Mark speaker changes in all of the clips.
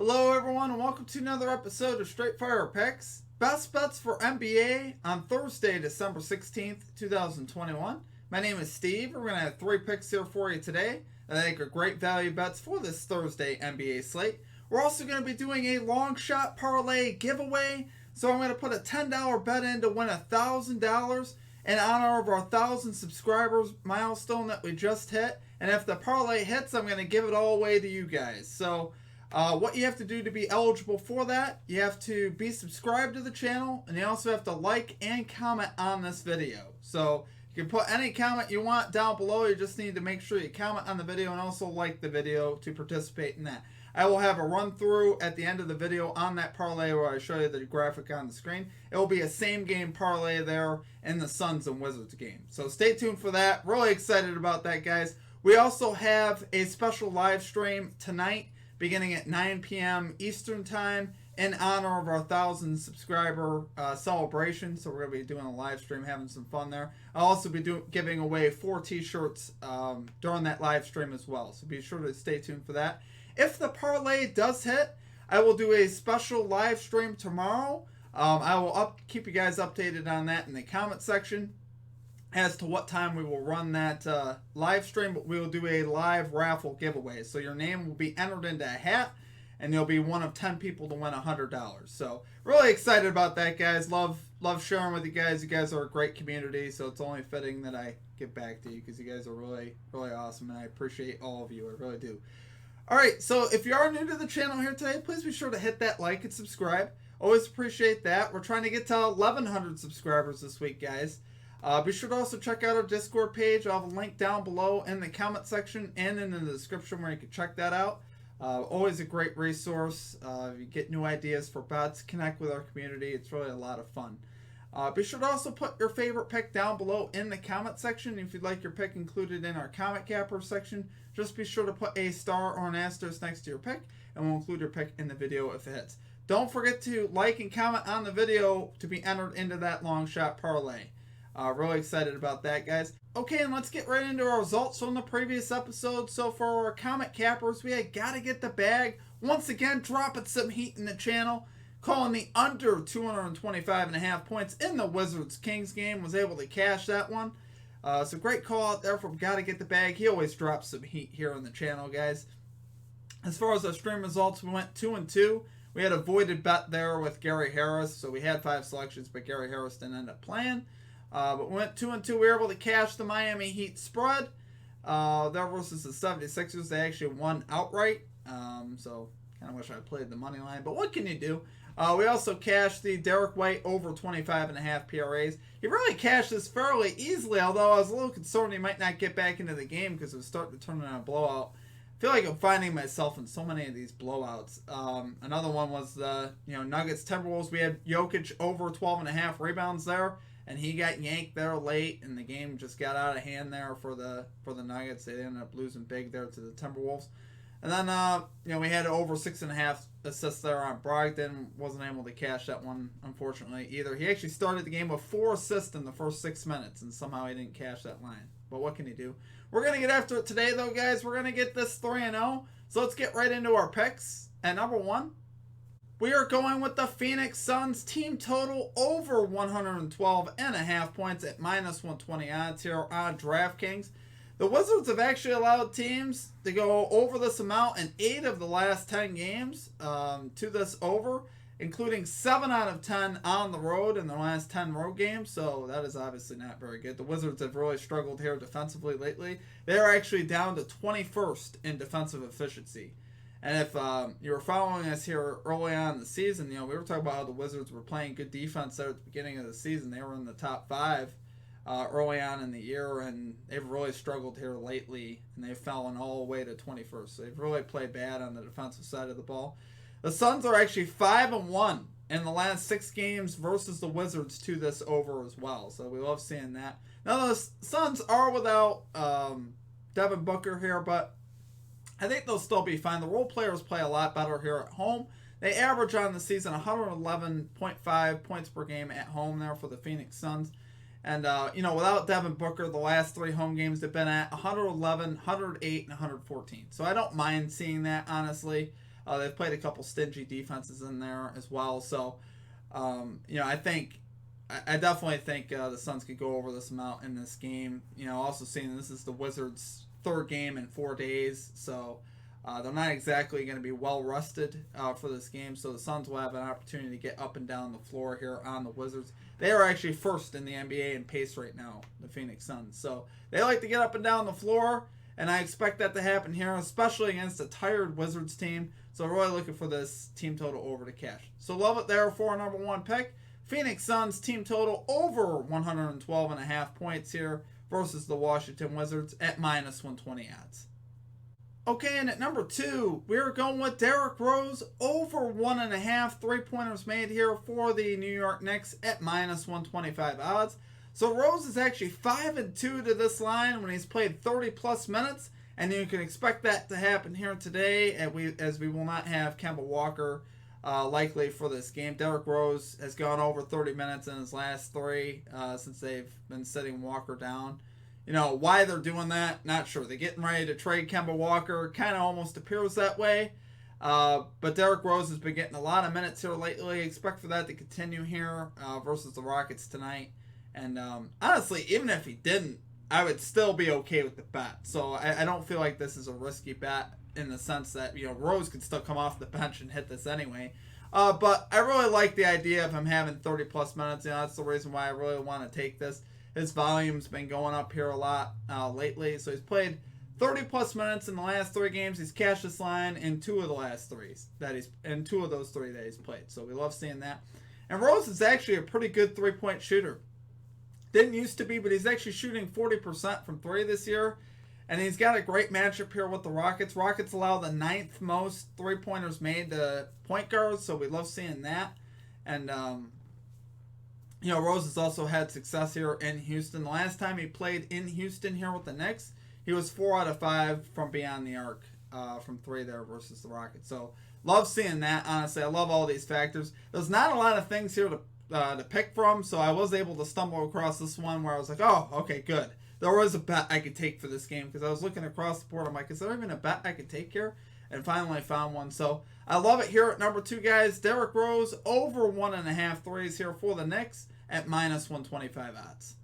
Speaker 1: Hello, everyone, and welcome to another episode of Straight Fire Picks. Best bets for NBA on Thursday, December 16th, 2021. My name is Steve. We're going to have 3 picks here for you today that I think are great value bets for this Thursday NBA slate. We're also going to be doing a long shot parlay giveaway. So I'm going to put a $10 bet in to win $1,000 in honor of our 1,000 subscribers milestone that we just hit. And if the parlay hits, I'm going to give it all away to you guys. So what you have to do to be eligible for that, you have to be subscribed to the channel, and you also have to like and comment on this video. So you can put any comment you want down below. You just need to make sure you comment on the video and also like the video to participate in that. I will have a run through at the end of the video on that parlay where I show you the graphic on the screen. It will be a same game parlay there in the Suns and Wizards game. So stay tuned for that. Really excited about that, guys. We also have a special live stream tonight beginning at 9 p.m. Eastern Time in honor of our 1,000 subscriber celebration. So we're going to be doing a live stream, having some fun there. I'll also be giving away 4 t-shirts during that live stream as well. So be sure to stay tuned for that. If the parlay does hit, I will do a special live stream tomorrow. I will keep you guys updated on that in the comment section as to what time we will run that live stream, but we will do a live raffle giveaway. So your name will be entered into a hat, and you'll be one of 10 people to win $100. So really excited about that, guys. Love sharing with you guys. You guys are a great community, so it's only fitting that I give back to you because you guys are really, really awesome, and I appreciate all of you. I really do. All right, so if you are new to the channel here today, please be sure to hit that like and subscribe. Always appreciate that. We're trying to get to 1,100 subscribers this week, guys. Be sure to also check out our Discord page. I'll have a link down below in the comment section and in the description where you can check that out. Always a great resource. If you get new ideas for bets, connect with our community. It's really a lot of fun. Be sure to also put your favorite pick down below in the comment section. If you'd like your pick included in our comment capper section, just be sure to put a star or an asterisk next to your pick, and we'll include your pick in the video if it hits. Don't forget to like and comment on the video to be entered into that long shot parlay. Really excited about that, guys. Okay, and let's get right into our results from the previous episode. So for our comment cappers, we had Gotta Get the Bag. Once again, dropping some heat in the channel. Calling the under 225.5 points in the Wizards-Kings game. Was able to cash that one. So great call out there from Gotta Get the Bag. He always drops some heat here on the channel, guys. As far as our stream results, we went 2-2. We had a voided bet there with Gary Harris. So we had 5 selections, but Gary Harris didn't end up playing. But we went 2-2. We were able to cash the Miami Heat spread. There versus the 76ers. They actually won outright. So kind of wish I played the money line. But what can you do? We also cashed the Derek White over 25.5 PRAs. He really cashed this fairly easily, although I was a little concerned he might not get back into the game because it was starting to turn into a blowout. I feel like I'm finding myself in so many of these blowouts. Another one was the Nuggets Timberwolves. We had Jokic over 12.5 rebounds there, and he got yanked there late, and the game just got out of hand there for the Nuggets. They ended up losing big there to the Timberwolves. And then, we had over 6.5 assists there on Brogdon. Wasn't able to cash that one, unfortunately, either. He actually started the game with 4 assists in the first 6 minutes, and somehow he didn't cash that line. But what can you do? We're going to get after it today, though, guys. We're going to get this 3-0. So let's get right into our picks. At number 1, we are going with the Phoenix Suns team total over 112.5 points at -120 odds here on DraftKings. The Wizards have actually allowed teams to go over this amount in 8 of the last 10 games to this over, including 7 out of 10 on the road in the last 10 road games. So that is obviously not very good. The Wizards have really struggled here defensively lately. They are actually down to 21st in defensive efficiency. And if you were following us here early on in the season, we were talking about how the Wizards were playing good defense there at the beginning of the season. They were in the top 5. Early on in the year, and they've really struggled here lately, and they've fallen all the way to 21st. So they've really played bad on the defensive side of the ball. The Suns are actually 5-1 in the last 6 games versus the Wizards to this over as well. So we love seeing that. Now the Suns are without Devin Booker here, but I think they'll still be fine. The role players play a lot better here at home. They average on the season 111.5 points per game at home there for the Phoenix Suns. And, without Devin Booker, the last 3 home games have been at 111, 108, and 114. So I don't mind seeing that, honestly. They've played a couple stingy defenses in there as well. So, I definitely think the Suns could go over this amount in this game. Also seeing this is the Wizards' third game in 4 days, so they're not exactly going to be well rested for this game. So the Suns will have an opportunity to get up and down the floor here on the Wizards. They are actually first in the NBA in pace right now, the Phoenix Suns. So they like to get up and down the floor, and I expect that to happen here, especially against a tired Wizards team. So really looking for this team total over to cash. So love it there for our number one pick. Phoenix Suns team total over 112.5 points here versus the Washington Wizards at minus 120 odds. Okay, and at number 2, we're going with Derrick Rose over 1.5 3-pointers made here for the New York Knicks at minus 125 odds. So Rose is actually 5-2 to this line when he's played 30-plus minutes, and you can expect that to happen here today as we will not have Kemba Walker likely for this game. Derrick Rose has gone over 30 minutes in his last 3 since they've been sitting Walker down. Why they're doing that, not sure. They're getting ready to trade Kemba Walker. Kind of almost appears that way. But Derrick Rose has been getting a lot of minutes here lately. Expect for that to continue here versus the Rockets tonight. And honestly, even if he didn't, I would still be okay with the bet. So I don't feel like this is a risky bet in the sense that, Rose could still come off the bench and hit this anyway. But I really like the idea of him having 30-plus minutes. That's the reason why I really want to take this. His volume's been going up here a lot lately. So he's played 30-plus minutes in the last 3 games. He's cashed this line in 2 of the last 3s in 2 of those 3 that he's played. So we love seeing that. And Rose is actually a pretty good 3-point shooter. Didn't used to be, but he's actually shooting 40% from 3 this year. And he's got a great matchup here with the Rockets. Rockets allow the 9th most 3-pointers made to point guards, so we love seeing that. And, Rose has also had success here in Houston. The last time he played in Houston here with the Knicks, he was 4 out of 5 from beyond the arc from 3 there versus the Rockets. So love seeing that, honestly. I love all these factors. There's not a lot of things here to pick from, so I was able to stumble across this one where I was like, oh, okay, good. There was a bet I could take for this game because I was looking across the board. I'm like, is there even a bet I could take here? And finally I found one. So I love it here at number 2, guys. Derrick Rose over 1.5 threes here for the Knicks at minus 125 odds.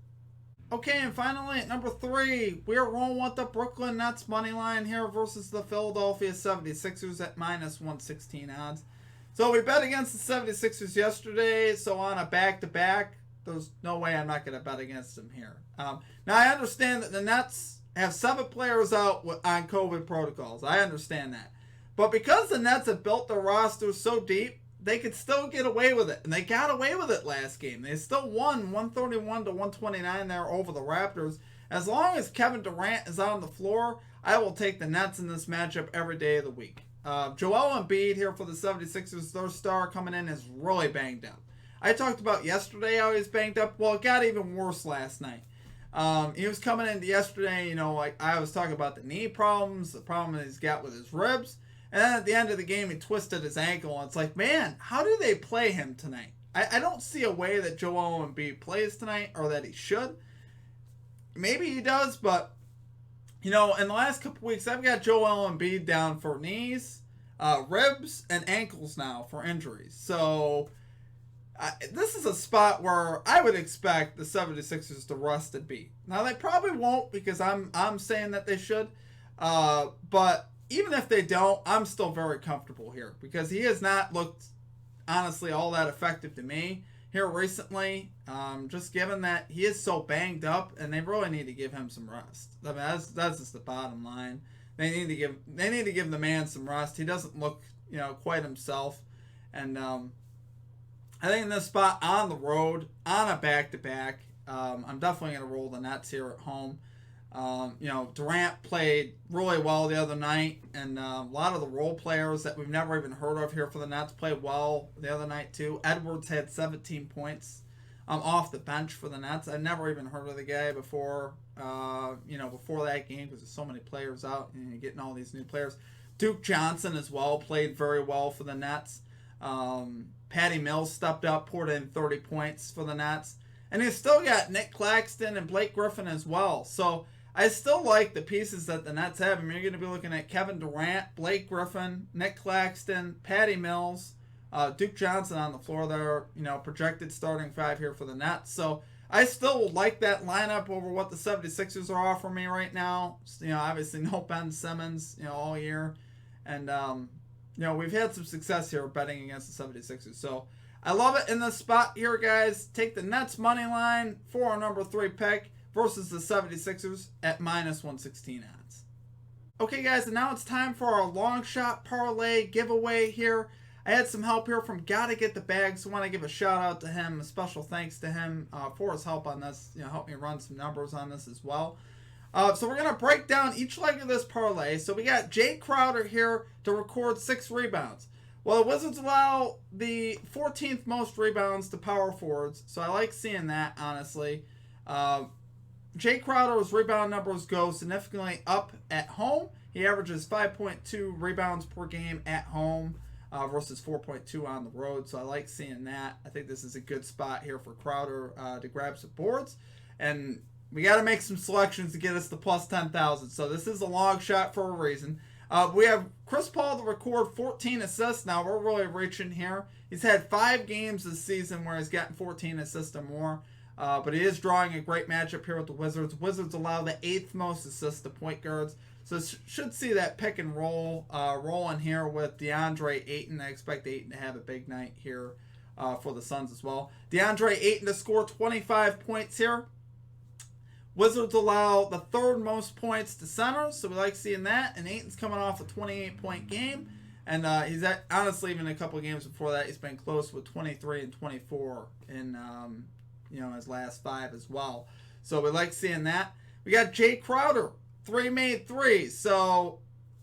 Speaker 1: Okay, and finally at number 3, we're rolling with the Brooklyn Nets money line here versus the Philadelphia 76ers at minus 116 odds. So we bet against the 76ers yesterday, so on a back-to-back, there's no way I'm not going to bet against them here. Now, I understand that the Nets have 7 players out on COVID protocols. I understand that. But because the Nets have built their roster so deep, they could still get away with it. And they got away with it last game. They still won 131-129 there over the Raptors. As long as Kevin Durant is on the floor, I will take the Nets in this matchup every day of the week. Joel Embiid here for the 76ers, their star coming in, is really banged up. I talked about yesterday how he was banged up. Well, it got even worse last night. He was coming into yesterday, like I was talking about the knee problems, the problem that he's got with his ribs. And then at the end of the game, he twisted his ankle. And it's like, man, how do they play him tonight? I don't see a way that Joel Embiid plays tonight or that he should. Maybe he does, but, in the last couple weeks, I've got Joel Embiid down for knees, ribs, and ankles now for injuries. So this is a spot where I would expect the 76ers to rest Embiid. Now, they probably won't because I'm saying that they should. But even if they don't, I'm still very comfortable here because he has not looked, honestly, all that effective to me here recently. Just given that he is so banged up, and they really need to give him some rest. I mean, that's just the bottom line. They need to give the man some rest. He doesn't look, quite himself, and I think in this spot on the road on a back-to-back, I'm definitely going to roll the Nets here at home. Durant played really well the other night, and a lot of the role players that we've never even heard of here for the Nets played well the other night too. Edwards had 17 points off the bench for the Nets. I'd never even heard of the guy before, before that game because there's so many players out and you're getting all these new players. Duke Johnson as well played very well for the Nets. Patty Mills stepped up, poured in 30 points for the Nets. And he's still got Nick Claxton and Blake Griffin as well. So I still like the pieces that the Nets have. I mean, you're going to be looking at Kevin Durant, Blake Griffin, Nick Claxton, Patty Mills, Duke Johnson on the floor there. Projected starting five here for the Nets. So I still like that lineup over what the 76ers are offering me right now. Obviously no Ben Simmons, all year. And, we've had some success here betting against the 76ers. So I love it in this spot here, guys. Take the Nets money line for our number 3 pick versus the 76ers at minus 116 odds. Okay, guys, and now it's time for our long shot parlay giveaway here. I had some help here from Gotta Get the Bag, so I want to give a shout out to him, a special thanks to him for his help on this. Help me run some numbers on this as well. So we're going to break down each leg of this parlay. So we got Jay Crowder here to record 6 rebounds. Well, the Wizards allow the 14th most rebounds to power forwards, so I like seeing that, honestly. Jay Crowder's rebound numbers go significantly up at home. He averages 5.2 rebounds per game at home versus 4.2 on the road, so I like seeing that. I think this is a good spot here for Crowder to grab some boards. And we got to make some selections to get us to plus 10,000, so this is a long shot for a reason. We have Chris Paul to record 14 assists. Now, we're really reaching here. He's had 5 games this season where he's gotten 14 assists or more. But he is drawing a great matchup here with the Wizards. Wizards allow the 8th most assists to point guards. So should see that pick and roll rolling here with DeAndre Ayton. I expect Ayton to have a big night here for the Suns as well. DeAndre Ayton to score 25 points here. Wizards allow the 3rd most points to centers, so we like seeing that. And Ayton's coming off a 28-point game. And he's honestly, even a couple games before that, he's been close with 23 and 24 in his last 5 as well. So we like seeing that. We got Jay Crowder, 3 made threes. So,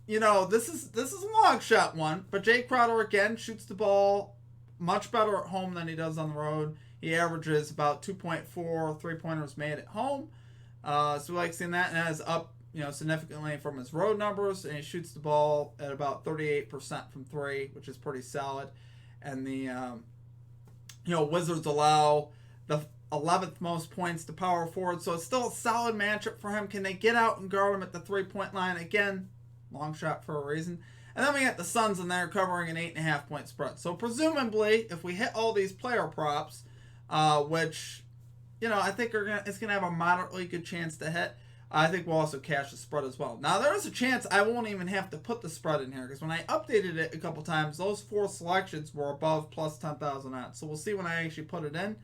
Speaker 1: this is a long shot one, but Jay Crowder again shoots the ball much better at home than he does on the road. He averages about 2.4 3-pointers made at home. So we like seeing that, and that is up, significantly from his road numbers, and he shoots the ball at about 38% from 3, which is pretty solid. And the Wizards allow the 11th most points to power forward, so it's still a solid matchup for him. Can they get out and guard him at the 3-point line? Again, long shot for a reason. And then we got the Suns in there covering an 8.5-point spread. So presumably, if we hit all these player props, which I think it's going to have a moderately good chance to hit, I think we'll also cash the spread as well. Now, there is a chance I won't even have to put the spread in here, because when I updated it a couple times, those 4 selections were above plus 10,000 odds. So we'll see when I actually put it in.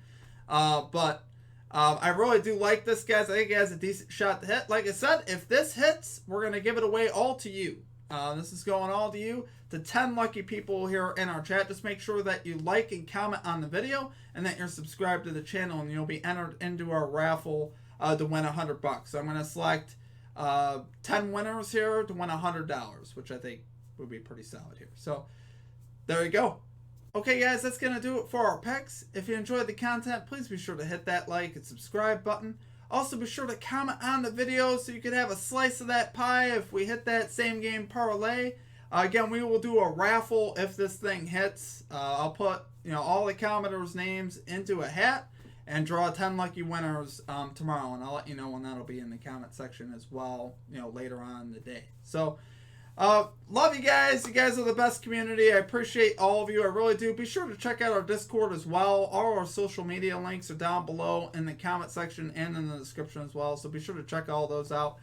Speaker 1: But I really do like this, guys. I think it has a decent shot to hit. Like I said, if this hits, we're going to give it away all to you. This is going all to you, to 10 lucky people here in our chat. Just make sure that you like and comment on the video, and that you're subscribed to the channel, and you'll be entered into our raffle to win $100. So I'm going to select 10 winners here to win $100, which I think would be pretty solid here. So there you go. Okay, guys, that's going to do it for our picks. If you enjoyed the content, please be sure to hit that like and subscribe button. Also, be sure to comment on the video so you can have a slice of that pie if we hit that same game parlay. Again, we will do a raffle if this thing hits. I'll put all the commenters' names into a hat and draw 10 lucky winners tomorrow, and I'll let you know when that'll be in the comment section as well, later on in the day. So, love you guys. You guys are the best community. I appreciate all of you. I really do. Be sure to check out our Discord as well. All our social media links are down below in the comment section and in the description as well. So be sure to check all those out.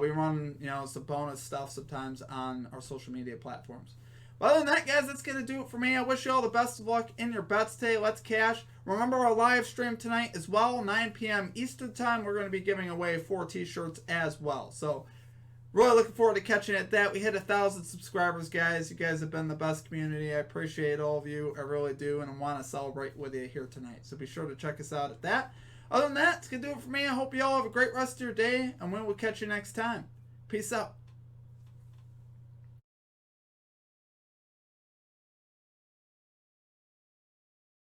Speaker 1: We run, some bonus stuff sometimes on our social media platforms. But other than that, guys, that's going to do it for me. I wish you all the best of luck in your bets today. Let's cash. Remember our live stream tonight as well, 9 p.m. Eastern Time. We're going to be giving away 4 t-shirts as well. So really looking forward to catching at that. We hit 1,000 subscribers, guys. You guys have been the best community. I appreciate all of you. I really do, and I want to celebrate with you here tonight. So be sure to check us out at that. Other than that, it's going to do it for me. I hope you all have a great rest of your day, and we will catch you next time. Peace out.